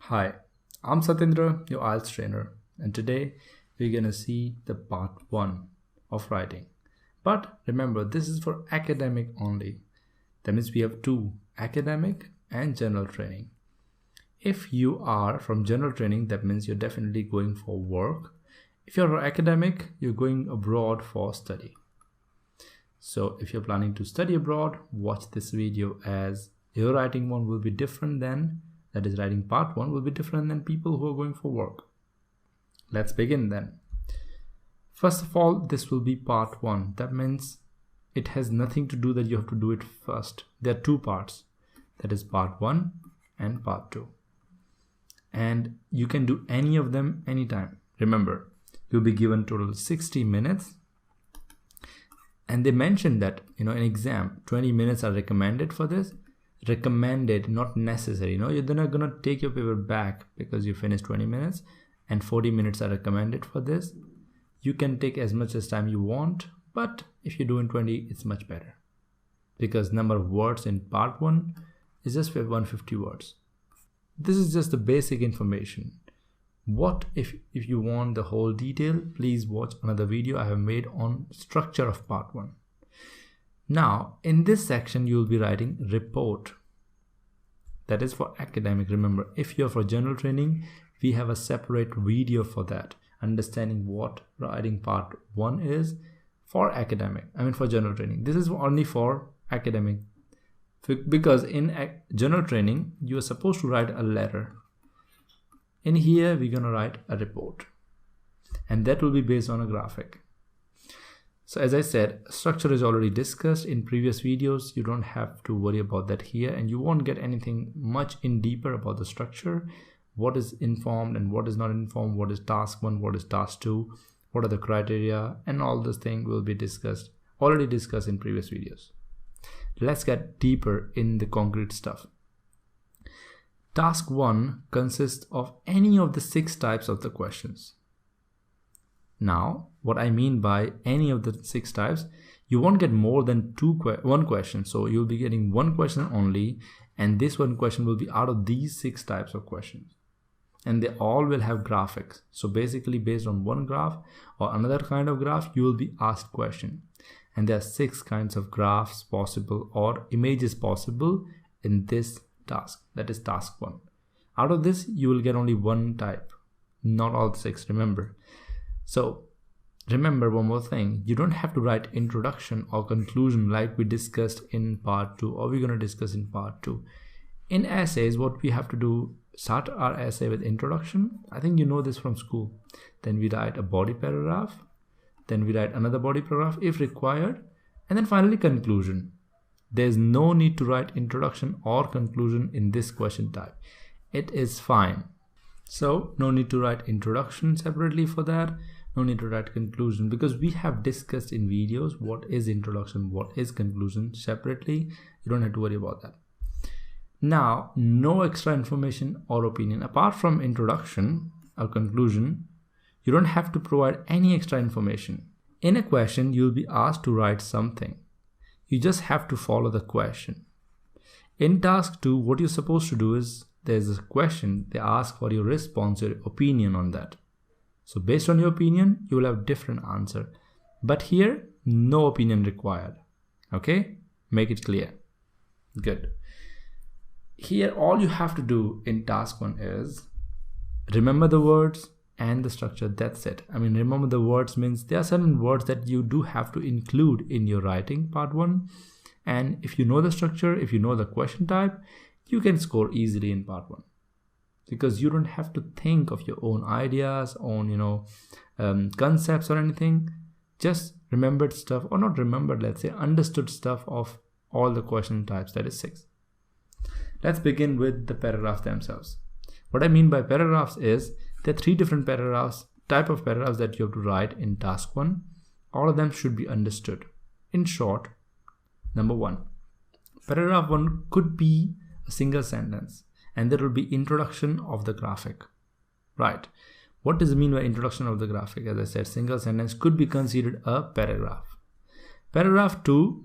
Hi, I'm Satyendra, your IELTS trainer, and today we're going to see the part 1 of writing. But remember, this is for academic only. That means we have two, academic and general training. If you are from general training, that means you're definitely going for work. If you're academic, you're going abroad for study. So if you're planning to study abroad, watch this video, as your writing one will be different than, that is, writing part 1 will be different than people who are going for work. Let's begin then. First of all, this will be part 1. That means it has nothing to do that you have to do it first. There are two parts. That is part 1 and part 2. And you can do any of them anytime. Remember, you'll be given total 60 minutes. And they mentioned that, in exam, 20 minutes are recommended for this. Recommended, not necessary. You're not gonna take your paper back because you finished 20 minutes, and 40 minutes are recommended for this. You can take as much as time you want, but if you do in 20, it's much better, because number of words in part 1 is just 150 words. This is just the basic information. What if you want the whole detail, please watch another video I have made on structure of part 1. Now, in this section, you will be writing report. That is for academic. Remember, if you're for general training, we have a separate video for that, understanding what writing part 1 is for academic. For general training. This is only for academic, because in general training, you are supposed to write a letter. In here, we're going to write a report, and that will be based on a graphic. So as I said, structure is already discussed in previous videos. You don't have to worry about that here, and you won't get anything much in deeper about the structure. What is informed and what is not informed, what is task 1, what is task 2, what are the criteria, and all those things will be already discussed in previous videos. Let's get deeper in the concrete stuff. Task 1 consists of any of the 6 types of the questions. Now, what I mean by any of the 6 types, you won't get more than one question. So you'll be getting one question only, and this one question will be out of these 6 types of questions. And they all will have graphics. So basically, based on one graph or another kind of graph, you will be asked question. And there are 6 kinds of graphs possible or images possible in this task. That is task 1. Out of this, you will get only one type, not all 6, remember. So remember one more thing, you don't have to write introduction or conclusion like we discussed in part 2, or we're going to discuss in part 2. In essays, what we have to do, start our essay with introduction. I think you know this from school. Then we write a body paragraph. Then we write another body paragraph if required. And then finally conclusion. There's no need to write introduction or conclusion in this question type. It is fine. So no need to write introduction separately for that. No need to write conclusion, because we have discussed in videos what is introduction, what is conclusion separately. You don't have to worry about that. Now, no extra information or opinion. Apart from introduction or conclusion, you don't have to provide any extra information. In a question, you'll be asked to write something. You just have to follow the question. In task 2, what you're supposed to do is, there's a question, they ask for your response, your opinion on that. So based on your opinion, you will have different answer. But here, no opinion required. Okay? Make it clear. Good. Here, all you have to do in task 1 is remember the words and the structure. That's it. Remember the words means there are certain words that you do have to include in your writing part 1. And if you know the structure, if you know the question type, you can score easily in part 1. Because you don't have to think of your own ideas, own concepts or anything. Just remembered stuff, or not remembered, let's say understood stuff of all the question types, that is 6. Let's begin with the paragraphs themselves. What I mean by paragraphs is there are 3 different type of paragraphs that you have to write in task 1. All of them should be understood. In short, number 1, paragraph 1 could be a single sentence, and there will be introduction of the graphic. Right. What does it mean by introduction of the graphic? As I said, single sentence could be considered a paragraph. Paragraph 2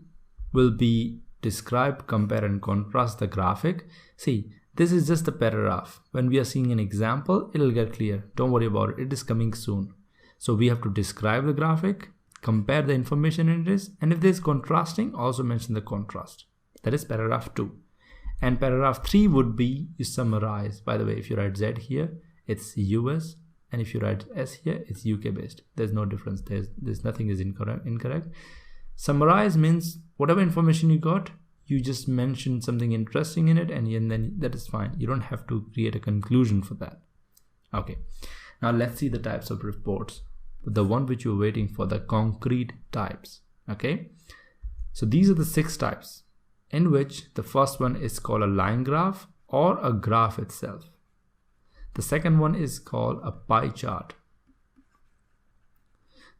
will be describe, compare and contrast the graphic. See, This is just a paragraph. When we are seeing an example, it'll get clear. Don't worry about it. It is coming soon. So we have to describe the graphic, compare the information in this, and if there's contrasting, also mention the contrast. That is paragraph 2. And paragraph 3 would be you summarize. By the way, if you write Z here, it's US, and if you write S here, it's UK based. There's no difference. There's nothing is incorrect. Summarize means whatever information you got, you just mention something interesting in it, and then that is fine. You don't have to create a conclusion for that. Okay, now let's see the types of reports. The one which you're waiting for, the concrete types. Okay, so these are the 6 types, in which the first one is called a line graph or a graph itself. The second one is called a pie chart.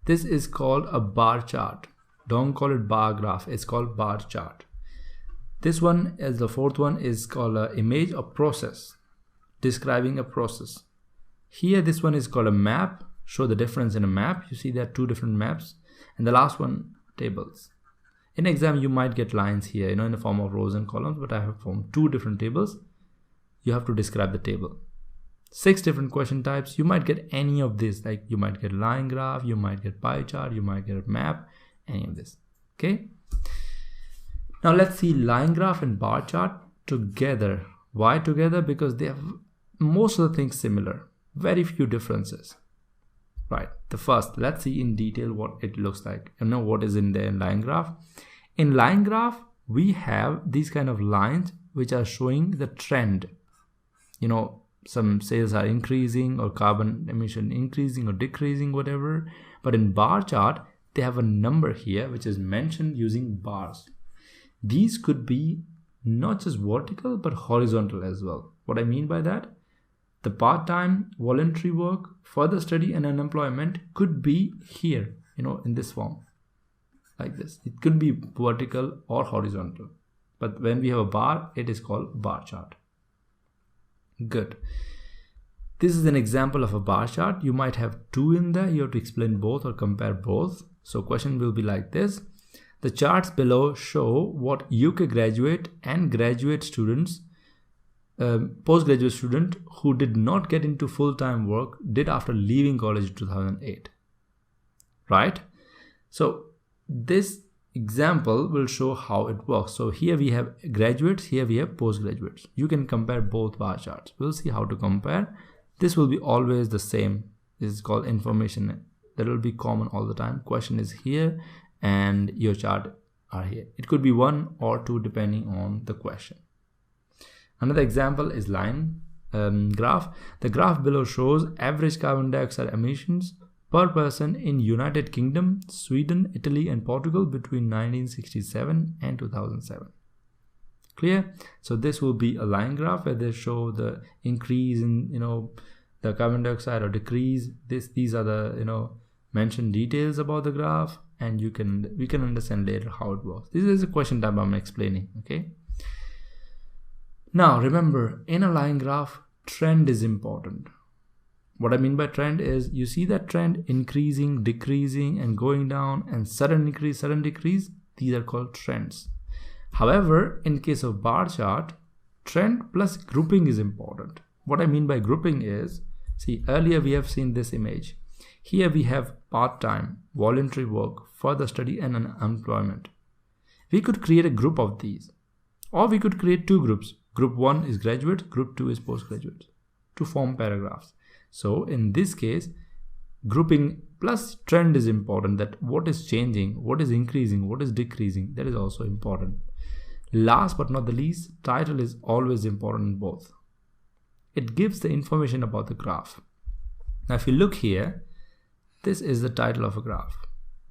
This is called a bar chart. Don't call it bar graph, it's called bar chart. This one, as the fourth one, is called an image or process, describing a process. Here this one is called a map. Show the difference in a map. You see there are 2 different maps. And the last one, tables. In exam you might get lines here, in the form of rows and columns, but I have formed 2 different tables. You have to describe the table. 6 different question types. You might get any of this, like you might get line graph, you might get pie chart, you might get a map, any of this. Okay, now let's see line graph and bar chart together. Why together? Because they have most of the things similar, very few differences. Right, the first, let's see in detail what it looks like. What is in there in line graph. In line graph we have these kind of lines which are showing the trend. Some sales are increasing or carbon emission increasing or decreasing, whatever. But in bar chart they have a number here which is mentioned using bars. These could be not just vertical but horizontal as well. What I mean by that, the part-time, voluntary work, further study and unemployment could be here, in this form, like this. It could be vertical or horizontal. But when we have a bar, it is called bar chart. Good. This is an example of a bar chart. You might have 2 in there. You have to explain both or compare both. So question will be like this. The charts below show what UK graduate and graduate students, postgraduate student who did not get into full-time work did after leaving college in 2008. Right? So this example will show how it works. So here we have graduates, here we have postgraduates. You can compare both bar charts. We'll see how to compare. This will be always the same. This is called information. That will be common all the time. Question is here and your chart are here. It could be 1 or 2 depending on the question. Another example is line graph. The graph below shows average carbon dioxide emissions per person in United Kingdom, Sweden, Italy and Portugal between 1967 and 2007. Clear? So this will be a line graph where they show the increase in the carbon dioxide or decrease. These are the mentioned details about the graph, and we can understand later how it works. This is a question type I'm explaining. Okay. Now remember, in a line graph, trend is important. What I mean by trend is you see that trend increasing, decreasing and going down, and sudden increase, sudden decrease. These are called trends. However, in case of bar chart, trend plus grouping is important. What I mean by grouping is, see, earlier we have seen this image. Here we have part-time, voluntary work, further study and unemployment. We could create a group of these, or we could create 2 groups. Group 1 is graduates, group 2 is postgraduates, to form paragraphs. So in this case, grouping plus trend is important, that what is changing, what is increasing, what is decreasing, that is also important. Last but not the least, title is always important in both. It gives the information about the graph. Now if you look here, this is the title of a graph.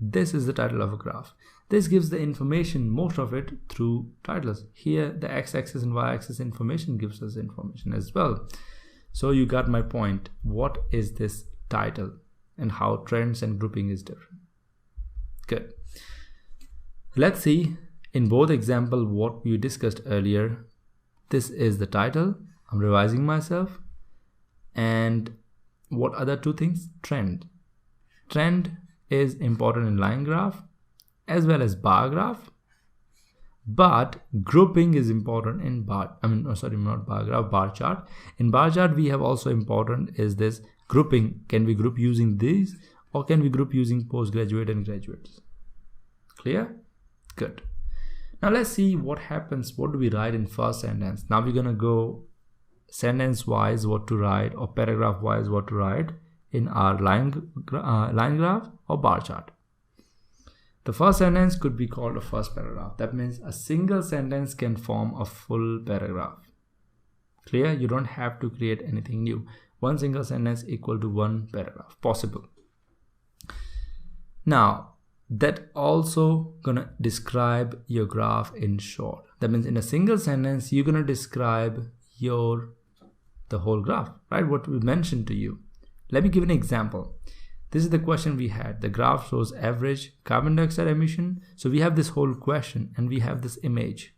This is the title of a graph. This gives the information, most of it, through titles. Here the x-axis and y-axis information gives us information as well. So you got my point. What is this title and how trends and grouping is different? Good. Let's see in both example what we discussed earlier. This is the title. I'm revising myself. And what other 2 things? Trend. Trend is important in line graph as well as bar graph. But grouping is important in bar chart. In bar chart, we have also important is this grouping. Can we group using these, or can we group using postgraduate and graduates? Clear? Good. Now let's see what happens. What do we write in first sentence? Now we're gonna go sentence wise what to write, or paragraph wise what to write in our line graph or bar chart. The first sentence could be called a first paragraph. That means a single sentence can form a full paragraph. Clear? You don't have to create anything new. One single sentence equal to one paragraph. Possible. Now, that also gonna describe your graph in short. That means in a single sentence, you're gonna describe the whole graph, right? What we mentioned to you. Let me give an example. This is the question we had. The graph shows average carbon dioxide emission. So we have this whole question and we have this image.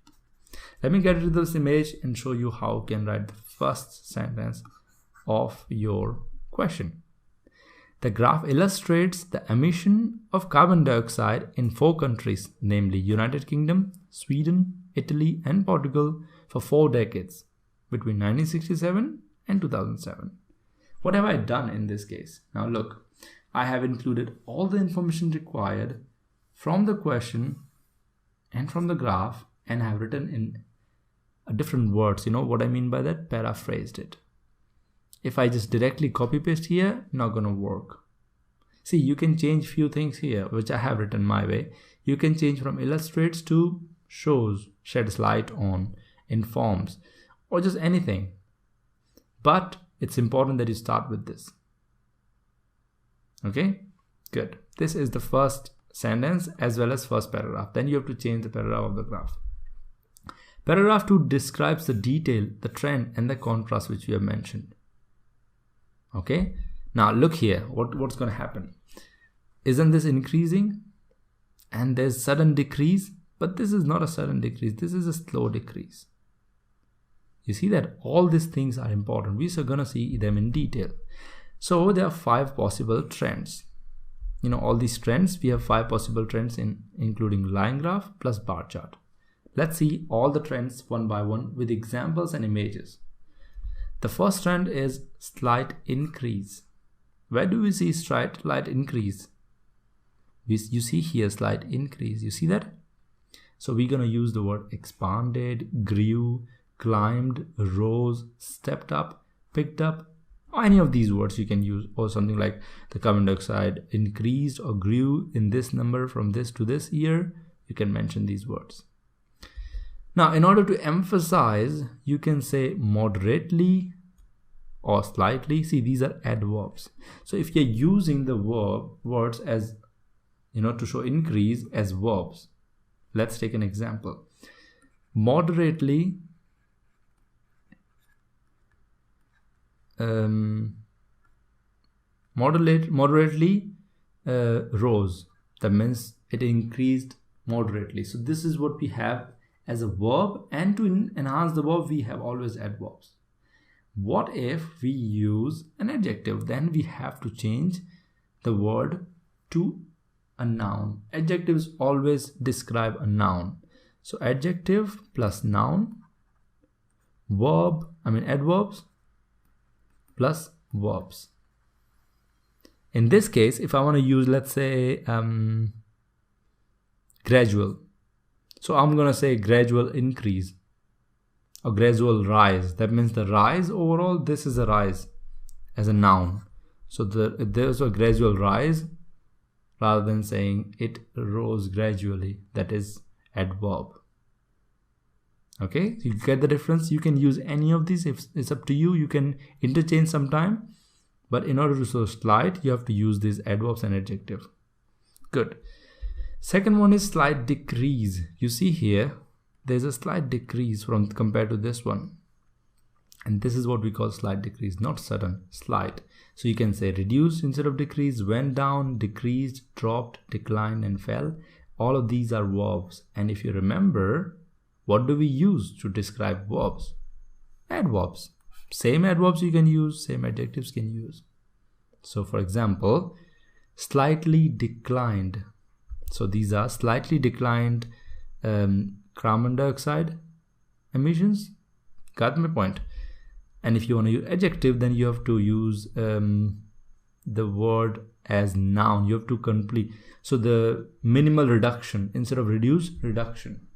Let me get into this image and show you how you can write the first sentence of your question. The graph illustrates the emission of carbon dioxide in 4 countries, namely United Kingdom, Sweden, Italy, and Portugal for 4 decades between 1967 and 2007. What have I done in this case? Now look, I have included all the information required from the question and from the graph, and have written in different words. You know what I mean by that? Paraphrased it. If I just directly copy paste here, not gonna work. See, you can change few things here, which I have written my way. You can change from illustrates to shows, sheds light on, informs, or just anything. But it's important that you start with this. Okay, good. This is the first sentence as well as first paragraph. Then you have to change the paragraph of the graph. Paragraph 2 describes the detail, the trend, and the contrast which we have mentioned. Okay, now look here, what's going to happen? Isn't this increasing? And there's sudden decrease, but this is not a sudden decrease, this is a slow decrease. You see that all these things are important. We are going to see them in detail. So there are 5 possible trends. You know, all these trends, we have 5 possible trends including line graph plus bar chart. Let's see all the trends one by one with examples and images. The first trend is slight increase. Where do we see slight increase? You see here slight increase. You see that? So we're going to use the word expanded, grew, climbed, rose, stepped up, picked up. Or any of these words you can use, or something like the carbon dioxide increased or grew in this number from this to this year. You can mention these words. Now, in order to emphasize, you can say moderately or slightly. See, these are adverbs. So if you're using the words as, you know, to show increase as verbs, let's take an example. Moderately rose. That means it increased moderately. So this is what we have as a verb, and to enhance the verb we have always adverbs. What if we use an adjective? Then we have to change the word to a noun. Adjectives always describe a noun. So adjective plus noun, adverbs plus verbs. In this case, if I want to use, let's say, gradual. So I'm going to say gradual increase or gradual rise. That means the rise overall, this is a rise as a noun. So there's a gradual rise rather than saying it rose gradually. That is adverb. Okay, so you get the difference. You can use any of these. If it's up to you, you can interchange sometime. But in order to show slight, you have to use these adverbs and adjectives. Good. Second one is slight decrease. You see here, there's a slight decrease compared to this one. And this is what we call slight decrease, not sudden, slight. So you can say reduced instead of decrease, went down, decreased, dropped, declined, and fell. All of these are verbs. And if you remember, what do we use to describe verbs? Adverbs. Same adverbs you can use, same adjectives can use. So for example, slightly declined. So these are slightly declined carbon dioxide emissions. Got my point? And if you want to use adjective, then you have to use the word as noun. You have to complete. So the minimal reduction, instead of reduce, reduction.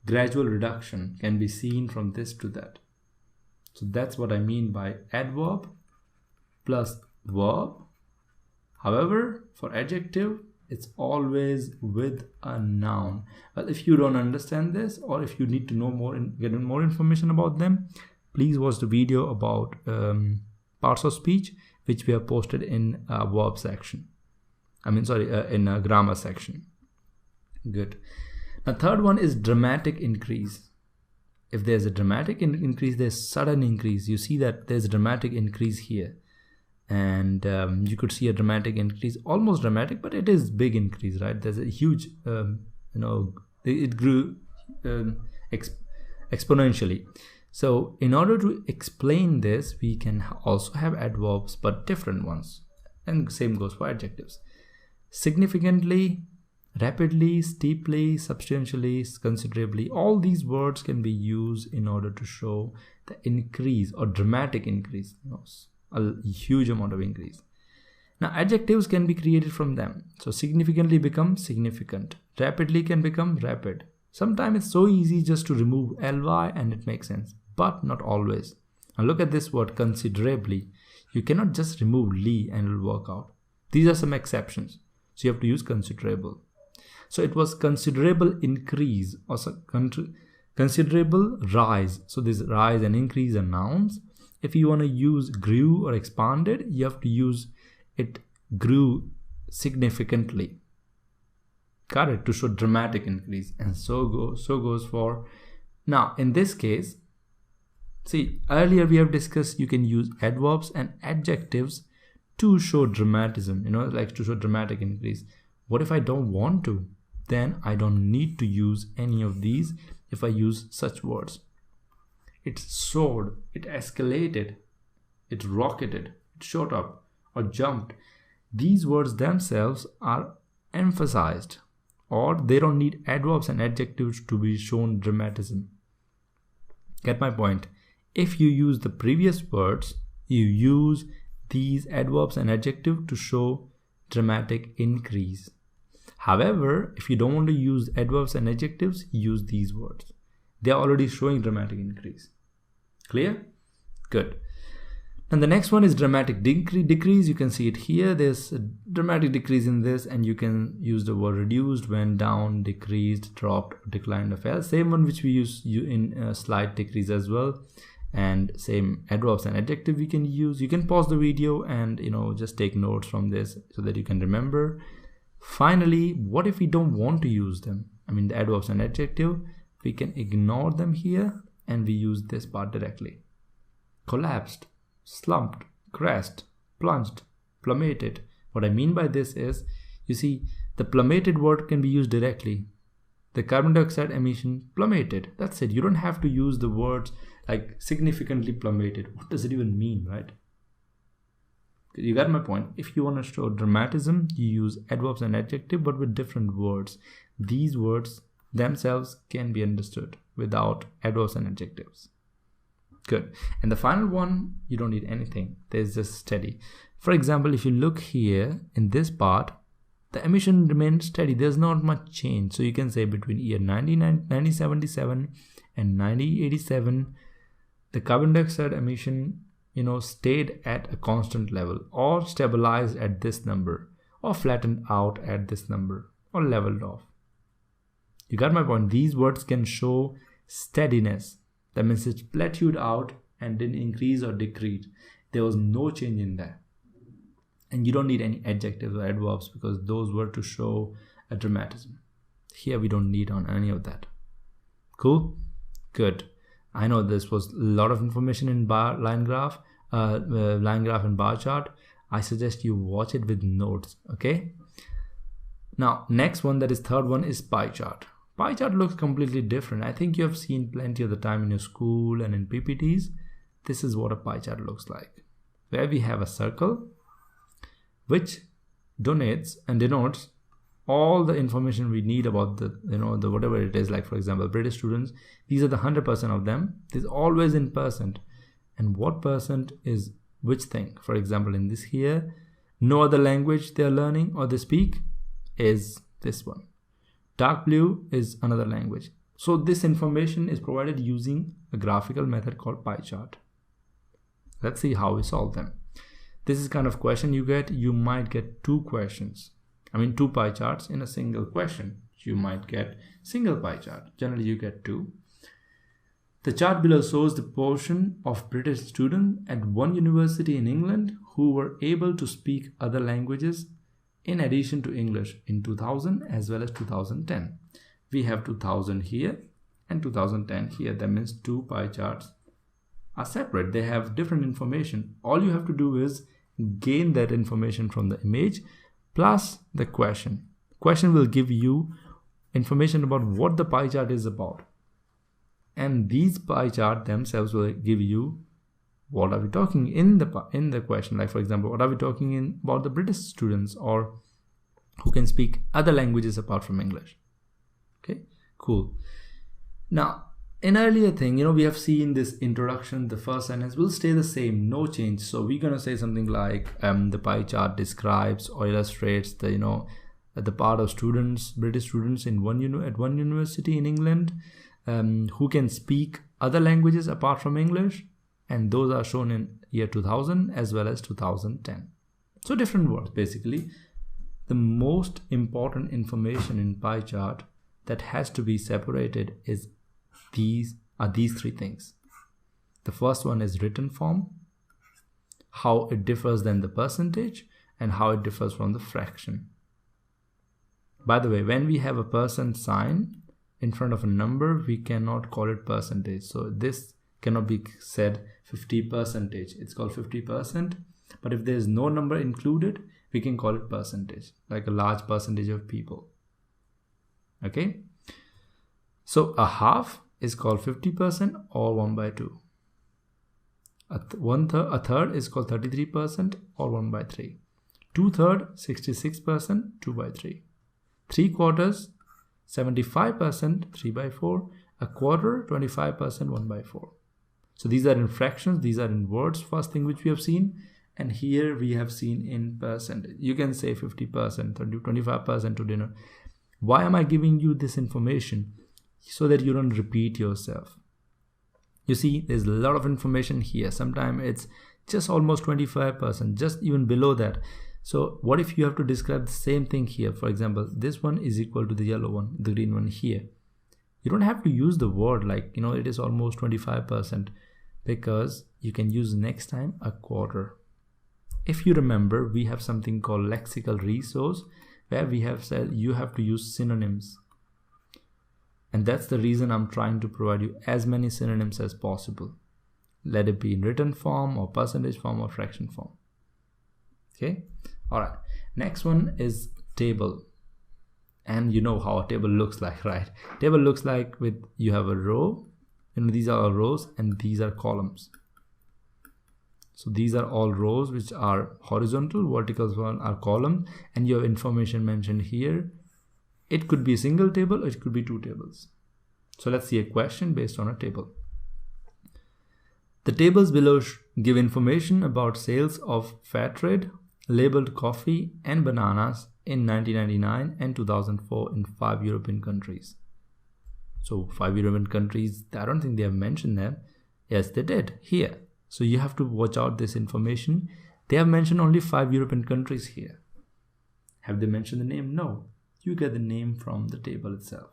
Gradual reduction can be seen from this to that. So that's what I mean by adverb plus verb. However, for adjective, it's always with a noun. Well, if you don't understand this, or if you need to know more and get more information about them, please watch the video about parts of speech, which we have posted in verb section. In a grammar section. Good. Now, third one is dramatic increase. If there's a dramatic increase, there's sudden increase. You see that there's a dramatic increase here. And you could see a dramatic increase, almost dramatic, but it is big increase, right? There's a huge, it grew exponentially. So in order to explain this, we can also have adverbs, but different ones. And same goes for adjectives. Significantly, rapidly, steeply, substantially, considerably. All these words can be used in order to show the increase or dramatic increase. A huge amount of increase. Now, adjectives can be created from them. So significantly becomes significant. Rapidly can become rapid. Sometimes it's so easy just to remove ly and it makes sense, but not always. Now look at this word considerably. You cannot just remove ly and it will work out. These are some exceptions. So you have to use considerable. So it was considerable increase or considerable rise. So this rise and increase are nouns. If you want to use grew or expanded, you have to use it grew significantly. Got it? To show dramatic increase. And so goes for. Now, in this case, see, earlier we have discussed you can use adverbs and adjectives to show dramatism, like to show dramatic increase. What if I don't want to? Then I don't need to use any of these if I use such words. It soared, it escalated, it rocketed, it shot up or jumped. These words themselves are emphasized, or they don't need adverbs and adjectives to be shown dramatism. Get my point? If you use the previous words, you use these adverbs and adjectives to show dramatic increase. However, if you don't want to use adverbs and adjectives, use these words. They are already showing dramatic increase. Clear? Good. And the next one is dramatic decrease. You can see it here. There's a dramatic decrease in this, and you can use the word reduced, went down, decreased, dropped, declined, or fell. Same one which we use in slight decrease as well. And same adverbs and adjective we can use. You can pause the video and just take notes from this so that you can remember. Finally, what if we don't want to use them? The adverbs and adjective, we can ignore them here and we use this part directly. Collapsed, slumped, crashed, plunged, plummeted. What I mean by this is, you see, the plummeted word can be used directly. The carbon dioxide emission plummeted. That's it. You don't have to use the words like significantly plummeted. What does it even mean, right? You got my point. If you want to show dramatism, you use adverbs and adjective, but with different words. These words themselves can be understood without adverbs and adjectives. Good. And the final one, you don't need anything. There's just steady. For example, if you look here in this part, the emission remains steady. There's not much change. So you can say between year 1977 and 1987, the carbon dioxide emission stayed at a constant level, or stabilized at this number, or flattened out at this number, or leveled off. You got my point? These words can show steadiness. That means it plateaued out and didn't increase or decrease. There was no change in that. And you don't need any adjectives or adverbs because those were to show a dramatism. Here we don't need on any of that. Cool? Good. I know this was a lot of information in line graph and bar chart. I suggest you watch it with notes. Okay. Now, next one, that is third one, is pie chart. Pie chart looks completely different. I think you have seen plenty of the time in your school and in PPTs. This is what a pie chart looks like, where we have a circle which denotes all the information we need about the, the whatever it is, like for example, British students, these are the 100% of them. It's always in percent. And what percent is which thing? For example, in this here, no other language they're learning or they speak is this one. Dark blue is another language. So this information is provided using a graphical method called pie chart. Let's see how we solve them. This is kind of question you get. You might get two pie charts in a single question. You might get single pie chart. Generally you get two. The chart below shows the portion of British students at one university in England who were able to speak other languages in addition to English in 2000 as well as 2010. We have 2000 here and 2010 here. That means two pie charts are separate. They have different information. All you have to do is gain that information from the image plus the question. Question will give you information about what the pie chart is about. And these pie chart themselves will give you what are we talking in the question. Like for example, what are we talking about the British students or who can speak other languages apart from English. Okay, cool. Now, in earlier thing, we have seen this introduction, the first sentence will stay the same, no change. So we're gonna say something like the pie chart describes or illustrates the the part of students, British students at one university in England who can speak other languages apart from English, and those are shown in year 2000 as well as 2010. So different words basically. The most important information in pie chart that has to be separated is these three things. The first one is written form, how it differs than the percentage, and how it differs from the fraction. By the way, when we have a percent sign in front of a number, we cannot call it percentage. So this cannot be said 50%. It's called 50%. But if there is no number included, we can call it percentage, like a large percentage of people. Okay. So a half is called 50% or 1/2. A third is called 33% or 1/3. 2/3, 66%, 2/3. 3/4, 75%, 3/4. A quarter, 25%, 1/4. So these are in fractions, these are in words, first thing which we have seen. And here we have seen in percentage. You can say 50%, 25% to dinner. Why am I giving you this information? So that you don't repeat yourself. You see, there's a lot of information here. Sometimes it's just almost 25%, just even below that. So what if you have to describe the same thing here? For example, this one is equal to the yellow one, the green one here. You don't have to use the word like, it is almost 25%, because you can use next time a quarter. If you remember, we have something called lexical resource where we have said you have to use synonyms. And that's the reason I'm trying to provide you as many synonyms as possible. Let it be in written form or percentage form or fraction form. Okay. All right. Next one is table. And you know how a table looks like, right? Table looks like you have a row. These are all rows and these are columns. So these are all rows which are horizontal, vertical one are columns, and you have information mentioned here. It could be a single table or it could be two tables. So let's see a question based on a table. The tables below give information about sales of fair trade, labeled coffee and bananas in 1999 and 2004 in 5 European countries. So 5 European countries, I don't think they have mentioned them. Yes, they did here. So you have to watch out this information. They have mentioned only 5 European countries here. Have they mentioned the name? No. You get the name from the table itself.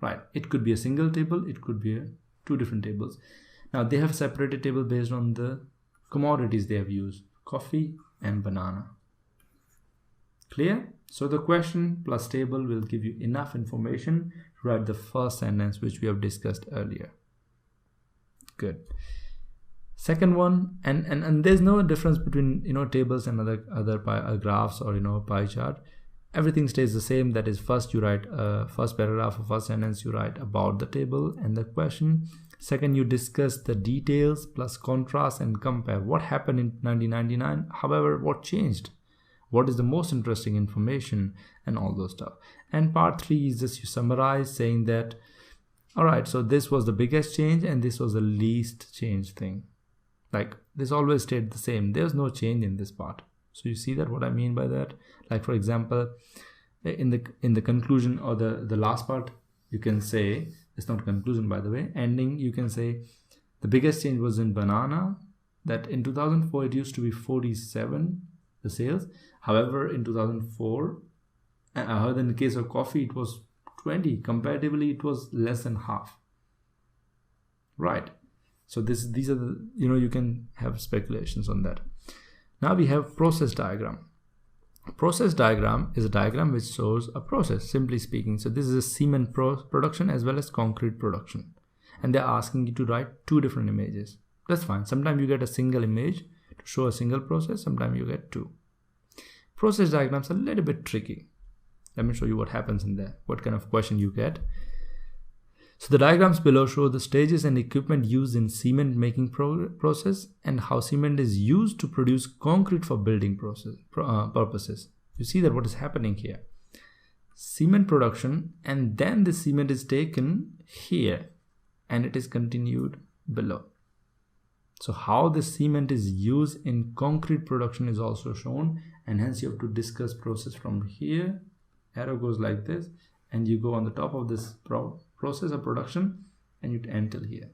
Right. It could be a single table. It could be two different tables. Now they have separated table based on the commodities they have used. Coffee and banana. Clear? So the question plus table will give you enough information to write the first sentence which we have discussed earlier. Good. Second one, and there's no difference between tables and other graphs or pie chart. Everything stays the same. That is, first you write first paragraph or first sentence you write about the table and the question. Second, you discuss the details plus contrast and compare what happened in 1999. However, what changed? what is the most interesting information, and all those stuff. And part 3 is just you summarize, saying that, all right, so this was the biggest change and this was the least change thing. Like this always stayed the same. There's no change in this part. So you see that what I mean by that? Like for example, in the conclusion or the last part, you can say, it's not conclusion by the way, ending, you can say the biggest change was in banana, that in 2004 it used to be 47 the sales. However, in 2004, however, in the case of coffee, it was 20. Comparatively, it was less than half. Right. So these are the, you can have speculations on that. Now we have process diagram. Process diagram is a diagram which shows a process, simply speaking. So this is a cement production as well as concrete production. And they're asking you to write 2 different images. That's fine. Sometimes you get a single image to show a single process. Sometimes you get 2. Process diagrams are a little bit tricky. Let me show you what happens in there, what kind of question you get. So the diagrams below show the stages and equipment used in cement making process and how cement is used to produce concrete for building purposes. You see that what is happening here. Cement production, and then the cement is taken here and it is continued below. So how the cement is used in concrete production is also shown, and hence you have to discuss process from here. Arrow goes like this and you go on the top of this process of production and you end till here.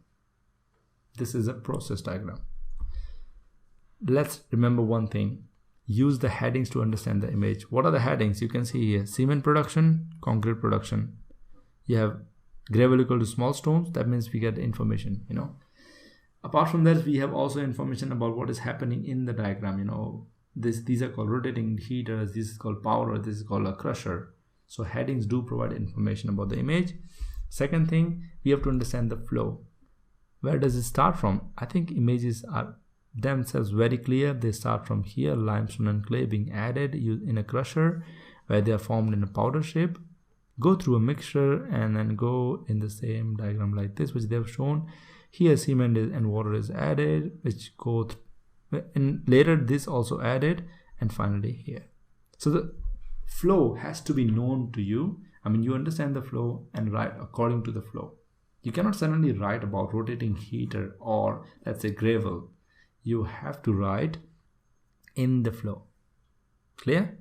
This is a process diagram. Let's remember one thing. Use the headings to understand the image. What are the headings? You can see here, cement production, concrete production. You have gravel equal to small stones. That means we get information, Apart from that, we have also information about what is happening in the diagram. These are called rotating heaters. This is called powder. This is called a crusher. So headings do provide information about the image. Second thing, we have to understand the flow. Where does it start from? I think images are themselves very clear. They start from here, limestone and clay being added in a crusher where they are formed in a powder shape, go through a mixture and then go in the same diagram like this, which they have shown. Here cement and water is added, which go and later this also added, and finally here. So the flow has to be known to you. I mean, you understand the flow and write according to the flow. You cannot suddenly write about rotating heater or let's say gravel. You have to write in the flow. Clear?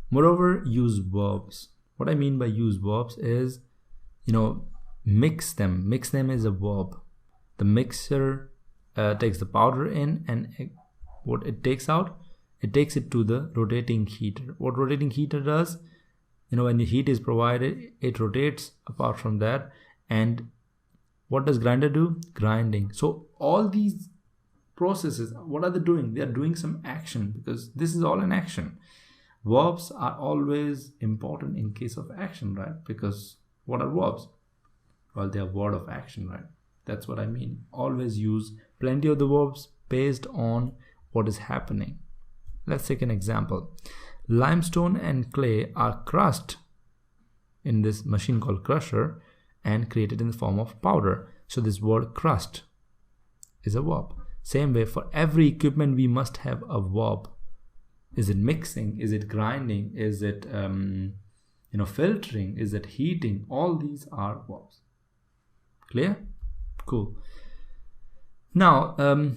Moreover, use verbs. What I mean by use verbs is, mix them. Mix them is a verb. The mixer takes the powder in, and what it takes out, it takes it to the rotating heater. What rotating heater does, when the heat is provided, it rotates apart from that. And what does grinder do? Grinding. So all these processes, what are they doing? They are doing some action, because this is all an action. Verbs are always important in case of action, right? Because what are verbs? Well, they are word of action, right? That's what I mean. Always use plenty of the verbs based on what is happening. Let's take an example. Limestone and clay are crushed in this machine called crusher and created in the form of powder. So this word crushed is a verb. Same way, for every equipment we must have a verb. Is it mixing? Is it grinding? Is it filtering? Is it heating? All these are verbs. Clear? Cool. Now,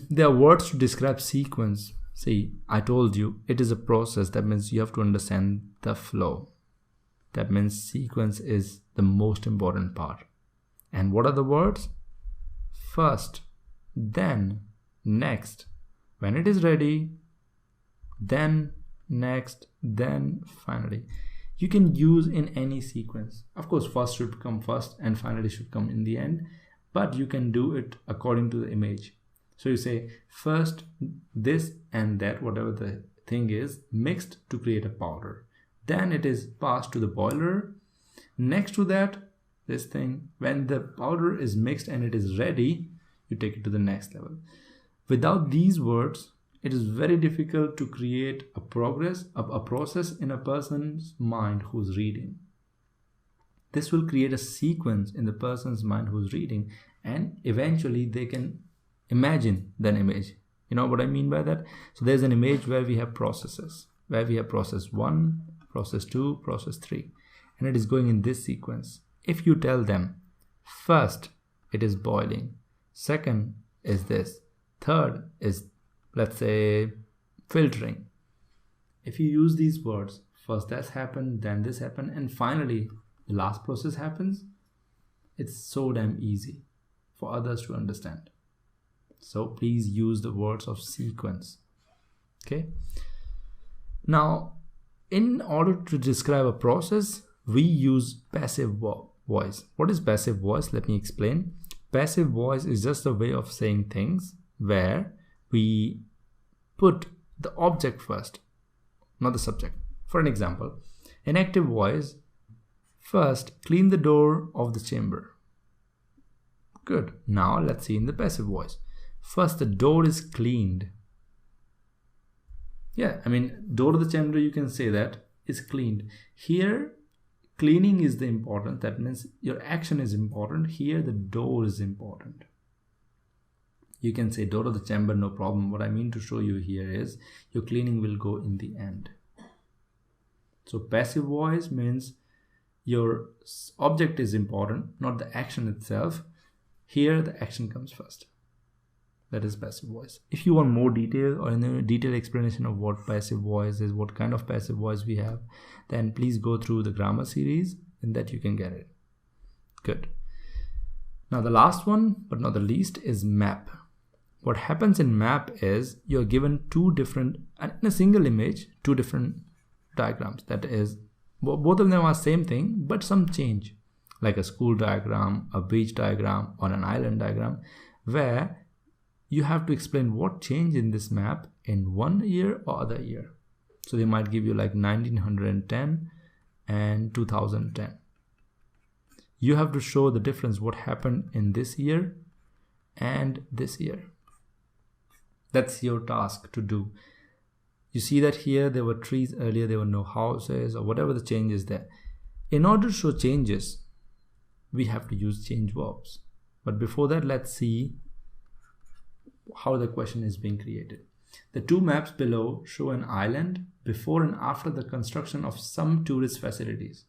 there are words to describe sequence. See, I told you it is a process. That means you have to understand the flow. That means sequence is the most important part. And what are the words? First, then, next. When it is ready, then, next, then, finally. You can use in any sequence. Of course, first should come first and finally should come in the end. But you can do it according to the image. So you say first this and that, whatever the thing is, mixed to create a powder. Then it is passed to the boiler. Next to that, this thing, when the powder is mixed and it is ready, you take it to the next level. Without these words, it is very difficult to create a process in a person's mind who's reading. This will create a sequence in the person's mind who's reading, and eventually they can imagine that image. You know what I mean by that? So there's an image where we have processes. where we have process 1, process 2, process 3, and it is going in this sequence. If you tell them first it is boiling, second is this, third is, let's say, filtering. If you use these words, first that's happened, then this happened, and finally the last process happens, it's so damn easy for others to understand. So please use the words of sequence. Okay. Now, in order to describe a process, we use passive voice. What is passive voice? Let me explain. Passive voice is just a way of saying things where we put the object first, not the subject. For an example, in active voice, first clean the door of the chamber. Good. Now let's see in the passive voice. First the door is cleaned. Yeah, I mean, door of the chamber, you can say that is cleaned. Here, cleaning is the important. That means your action is important. Here, the door is important. You can say door of the chamber, no problem. What I mean to show you here is your cleaning will go in the end. So passive voice means your object is important, not the action itself. Here, the action comes first. That is passive voice. If you want more detail or a detailed explanation of what passive voice is, what kind of passive voice we have, then please go through the grammar series and that you can get it. Good. Now the last one, but not the least, is map. What happens in map is you're given two different, in a single image, two different diagrams. That is, both of them are same thing, but some change, like a school diagram, a beach diagram, or an island diagram, where you have to explain what changed in this map in 1 year or other year. So they might give you like 1910 and 2010. You have to show the difference, what happened in this year and this year. That's your task to do. You see that here there were trees earlier, there were no houses, or whatever the change is there. In order to show changes, we have to use change verbs. But before that, let's see how the question is being created. The two maps below show an island before and after the construction of some tourist facilities.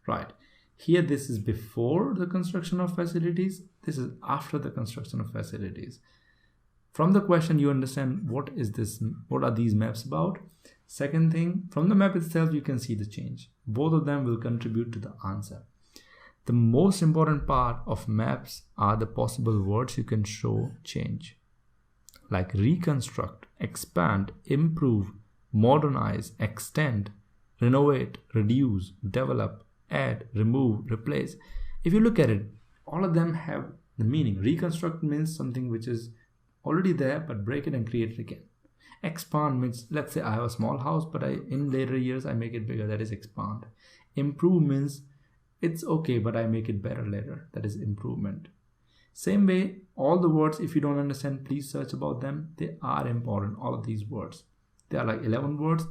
Right. Here this is before the construction of facilities. This is after the construction of facilities. From the question you understand what is this, what are these maps about. Second thing, from the map itself you can see the change. Both of them will contribute to the answer. The most important part of maps are the possible words you can show change, like reconstruct, expand, improve, modernize, extend, renovate, reduce, develop, add, remove, replace. If you look at it, all of them have the meaning. Reconstruct means something which is already there, but break it and create it again. Expand means, let's say I have a small house, but in later years I make it bigger. That is expand. Improve means it's okay, but I make it better later. That is improvement. Same way, all the words, if you don't understand, please search about them. They are important, all of these words. They are like 11 words.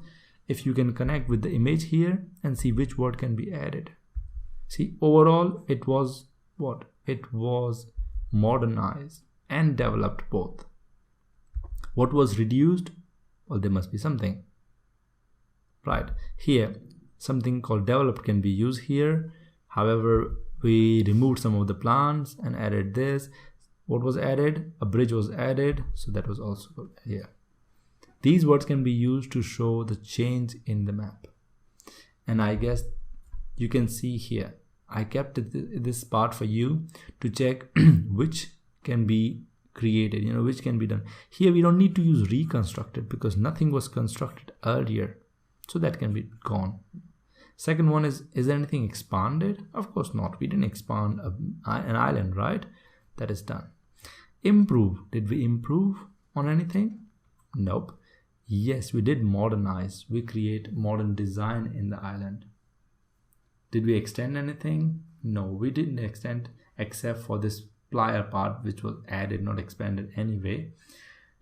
If you can connect with the image here and see which word can be added. See, overall, it was what? It was modernized and developed both. What was reduced? Well, there must be something. Right, here, something called developed can be used here. However, we removed some of the plants and added this. What was added? A bridge was added, so that was also here. These words can be used to show the change in the map. And I guess you can see here, I kept this part for you to check which can be created, which can be done. Here we don't need to use reconstructed because nothing was constructed earlier. So that can be gone. Second one is there anything expanded? Of course not. We didn't expand an island, right? That is done. Improve. Did we improve on anything? Nope. Yes, we did modernize. We create modern design in the island. Did we extend anything? No, we didn't extend except for this plier part which was added, not expanded anyway.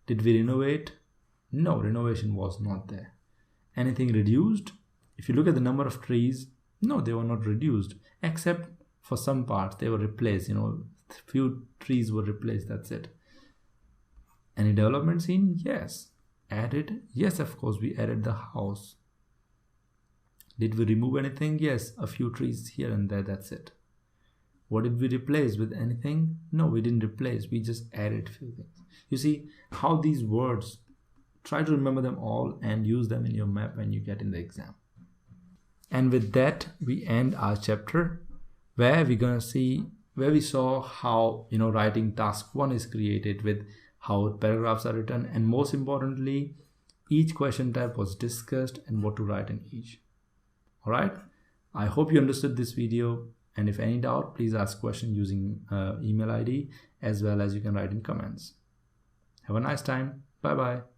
Did we renovate? No, renovation was not there. Anything reduced? If you look at the number of trees, no, they were not reduced, except for some parts they were replaced. Few trees were replaced, that's it. Any development seen? Yes. Added? Yes, of course, we added the house. Did we remove anything? Yes, a few trees here and there, that's it. What did we replace with anything? No, we didn't replace, we just added few things. You see how these words, try to remember them all and use them in your map when you get in the exam. And with that, we end our chapter where we saw how writing task 1 is created, with how paragraphs are written, and most importantly, each question type was discussed and what to write in each. All right, I hope you understood this video, and if any doubt, please ask question using email ID, as well as you can write in comments. Have a nice time. Bye bye.